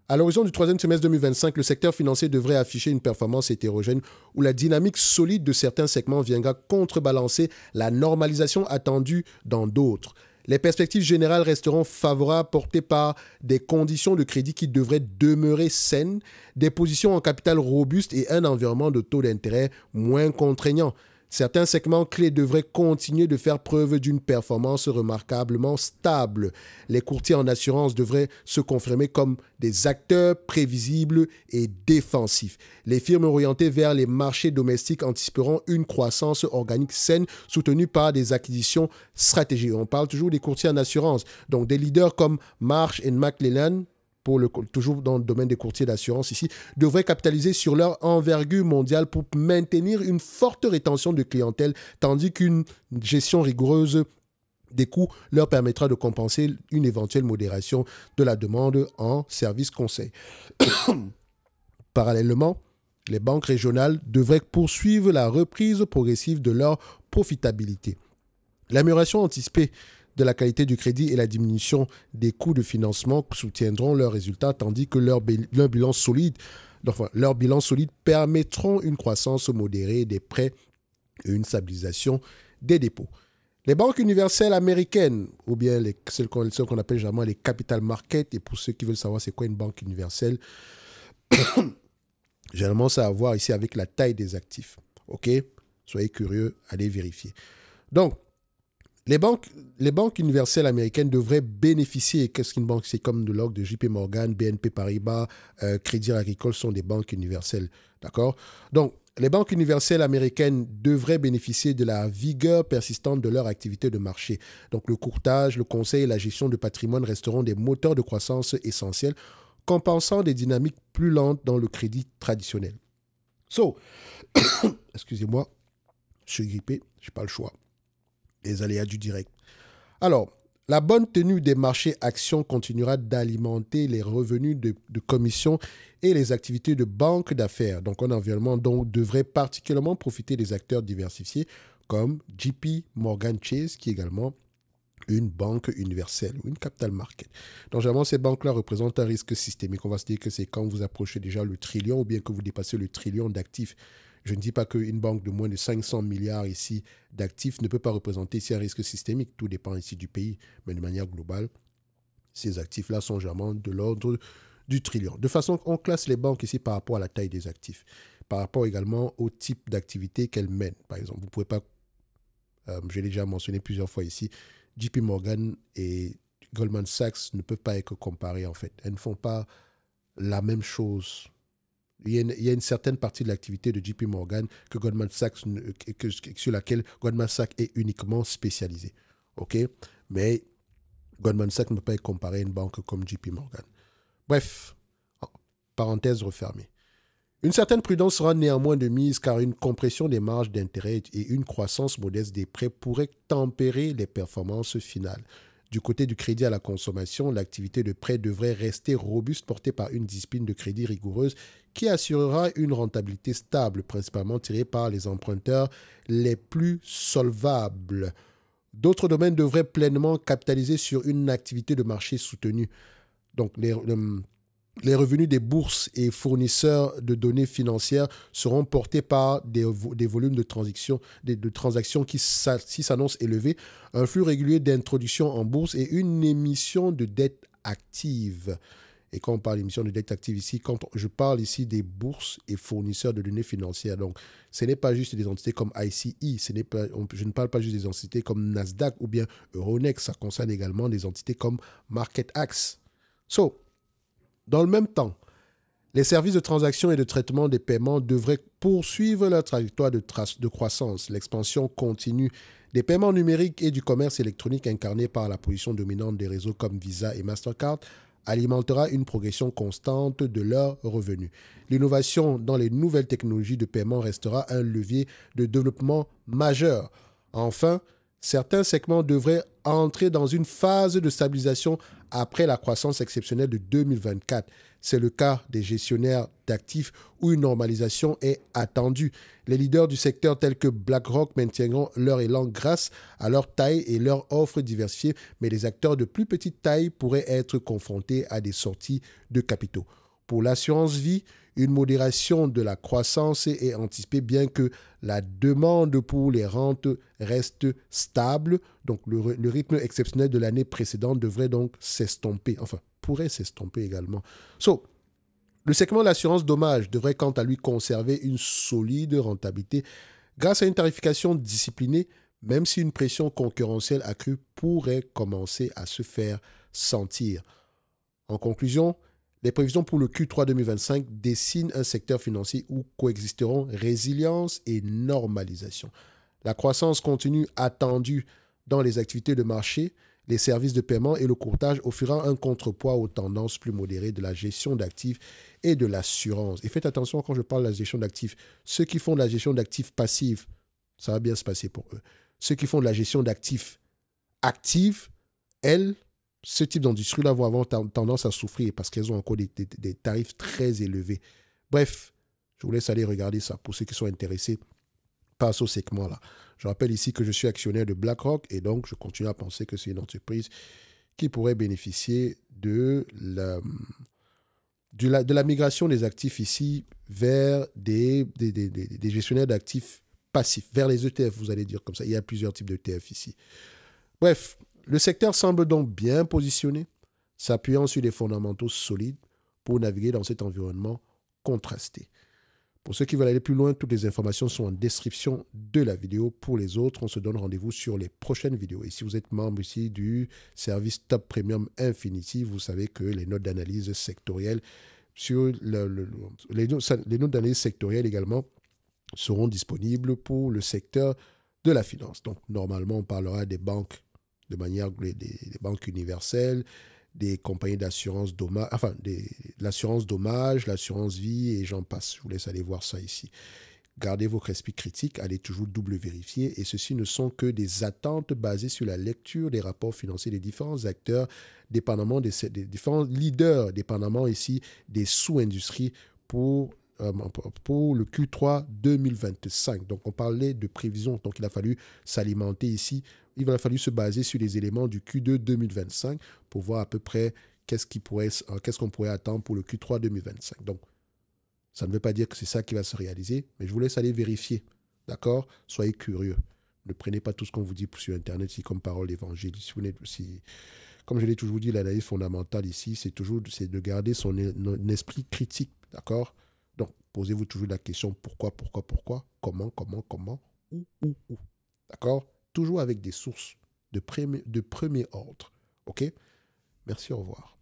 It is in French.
À l'horizon du troisième semestre 2025, le secteur financier devrait afficher une performance hétérogène où la dynamique solide de certains segments viendra contrebalancer la normalisation attendue dans d'autres. Les perspectives générales resteront favorables, portées par des conditions de crédit qui devraient demeurer saines, des positions en capital robustes et un environnement de taux d'intérêt moins contraignant. Certains segments clés devraient continuer de faire preuve d'une performance remarquablement stable. Les courtiers en assurance devraient se confirmer comme des acteurs prévisibles et défensifs. Les firmes orientées vers les marchés domestiques anticiperont une croissance organique saine soutenue par des acquisitions stratégiques. On parle toujours des courtiers en assurance. Donc des leaders comme Marsh & McLennan, toujours dans le domaine des courtiers d'assurance ici, devraient capitaliser sur leur envergure mondiale pour maintenir une forte rétention de clientèle, tandis qu'une gestion rigoureuse des coûts leur permettra de compenser une éventuelle modération de la demande en services conseils. Parallèlement, les banques régionales devraient poursuivre la reprise progressive de leur profitabilité. L'amélioration anticipée de la qualité du crédit et la diminution des coûts de financement soutiendront leurs résultats, tandis que leurs bilans solides permettront une croissance modérée des prêts et une stabilisation des dépôts. Les banques universelles américaines, ou bien celles qu'on appelle généralement les capital markets, et pour ceux qui veulent savoir c'est quoi une banque universelle, généralement ça a à voir ici avec la taille des actifs. Ok? Soyez curieux, allez vérifier. Donc, les banques universelles américaines devraient bénéficier, qu'est-ce qu'une banque? C'est comme de l'ordre de JP Morgan, BNP Paribas, Crédit Agricole sont des banques universelles. D'accord? Donc, les banques universelles américaines devraient bénéficier de la vigueur persistante de leur activité de marché. Donc, le courtage, le conseil et la gestion de patrimoine resteront des moteurs de croissance essentiels, compensant des dynamiques plus lentes dans le crédit traditionnel. Excusez-moi, je suis grippé, je n'ai pas le choix. Les aléas du direct. Alors, la bonne tenue des marchés actions continuera d'alimenter les revenus de commissions et les activités de banque d'affaires. Donc, un environnement dont devrait particulièrement profiter des acteurs diversifiés comme JP Morgan Chase, qui est également une banque universelle ou une capital market. Donc, généralement, ces banques-là représentent un risque systémique. On va se dire que c'est quand vous approchez déjà le trillion ou bien que vous dépassez le trillion d'actifs. Je ne dis pas qu'une banque de moins de 500 milliards ici d'actifs ne peut pas représenter ici un risque systémique. Tout dépend ici du pays. Mais de manière globale, ces actifs-là sont généralement de l'ordre du trillion. De façon qu'on classe les banques ici par rapport à la taille des actifs, par rapport également au type d'activité qu'elles mènent. Par exemple, vous ne pouvez pas, je l'ai déjà mentionné plusieurs fois ici, JP Morgan et Goldman Sachs ne peuvent pas être comparés en fait. Elles ne font pas la même chose. Il y a une certaine partie de l'activité de JP Morgan que Goldman Sachs, sur laquelle Goldman Sachs est uniquement spécialisé. OK? Mais Goldman Sachs ne peut pas être comparé à une banque comme JP Morgan. Bref, parenthèse refermée. Une certaine prudence sera néanmoins de mise car une compression des marges d'intérêt et une croissance modeste des prêts pourraient tempérer les performances finales. Du côté du crédit à la consommation, l'activité de prêt devrait rester robuste, portée par une discipline de crédit rigoureuse qui assurera une rentabilité stable, principalement tirée par les emprunteurs les plus solvables. D'autres domaines devraient pleinement capitaliser sur une activité de marché soutenue. Donc, les revenus des bourses et fournisseurs de données financières seront portés par des volumes de transactions qui s'annoncent élevés, un flux régulier d'introduction en bourse et une émission de dette active. Et quand on parle d'émission de dette active ici, quand je parle ici des bourses et fournisseurs de données financières, donc ce n'est pas juste des entités comme ICE, je ne parle pas juste des entités comme Nasdaq ou bien Euronext, ça concerne également des entités comme MarketAxess. Dans le même temps, les services de transaction et de traitement des paiements devraient poursuivre leur trajectoire de croissance. L'expansion continue des paiements numériques et du commerce électronique incarné par la position dominante des réseaux comme Visa et Mastercard alimentera une progression constante de leurs revenus. L'innovation dans les nouvelles technologies de paiement restera un levier de développement majeur. Enfin, certains segments devraient entrer dans une phase de stabilisation après la croissance exceptionnelle de 2024. C'est le cas des gestionnaires d'actifs où une normalisation est attendue. Les leaders du secteur tels que BlackRock maintiendront leur élan grâce à leur taille et leur offre diversifiée, mais les acteurs de plus petite taille pourraient être confrontés à des sorties de capitaux. Pour l'assurance vie, une modération de la croissance est anticipée bien que la demande pour les rentes reste stable. Donc le rythme exceptionnel de l'année précédente devrait donc s'estomper, enfin pourrait s'estomper également. Le segment de l'assurance dommage devrait quant à lui conserver une solide rentabilité grâce à une tarification disciplinée, même si une pression concurrentielle accrue pourrait commencer à se faire sentir. En conclusion, les prévisions pour le Q3 2025 dessinent un secteur financier où coexisteront résilience et normalisation. La croissance continue attendue dans les activités de marché, les services de paiement et le courtage offrira un contrepoids aux tendances plus modérées de la gestion d'actifs et de l'assurance. Et faites attention quand je parle de la gestion d'actifs. Ceux qui font de la gestion d'actifs passifs, ça va bien se passer pour eux. Ceux qui font de la gestion d'actifs actifs, elles, ce type d'industrie-là vont avoir tendance à souffrir parce qu'elles ont encore des tarifs très élevés. Bref, je vous laisse aller regarder ça pour ceux qui sont intéressés par ce segment-là. Je rappelle ici que je suis actionnaire de BlackRock et donc je continue à penser que c'est une entreprise qui pourrait bénéficier de la migration des actifs ici vers des gestionnaires d'actifs passifs, vers les ETF, vous allez dire comme ça. Il y a plusieurs types d'ETF ici. Bref, le secteur semble donc bien positionné, s'appuyant sur des fondamentaux solides pour naviguer dans cet environnement contrasté. Pour ceux qui veulent aller plus loin, toutes les informations sont en description de la vidéo. Pour les autres, on se donne rendez-vous sur les prochaines vidéos. Et si vous êtes membre ici du service Top Premium Infinity, vous savez que les notes d'analyse sectorielles sur les notes d'analyse sectorielles également seront disponibles pour le secteur de la finance. Donc, normalement, on parlera des banques de manière des banques universelles, des compagnies d'assurance dommage, enfin, l'assurance dommage, l'assurance vie et j'en passe. Je vous laisse aller voir ça ici. Gardez votre esprit critique, allez toujours double vérifier et ceci ne sont que des attentes basées sur la lecture des rapports financiers des différents acteurs, dépendamment des différents leaders, dépendamment ici des sous-industries pour le Q3 2025. Donc, on parlait de prévision. Donc, il a fallu s'alimenter ici. Il a fallu se baser sur les éléments du Q2 2025 pour voir à peu près qu'est-ce qu'on pourrait attendre pour le Q3 2025. Donc, ça ne veut pas dire que c'est ça qui va se réaliser, mais je vous laisse aller vérifier. D'accord? Soyez curieux. Ne prenez pas tout ce qu'on vous dit sur Internet ici comme parole d'évangile. Comme je l'ai toujours dit, l'analyse fondamentale ici, c'est de garder son esprit critique. D'accord? Donc, posez-vous toujours la question pourquoi, comment, où. D'accord? Toujours avec des sources de premier ordre. OK? Merci, au revoir.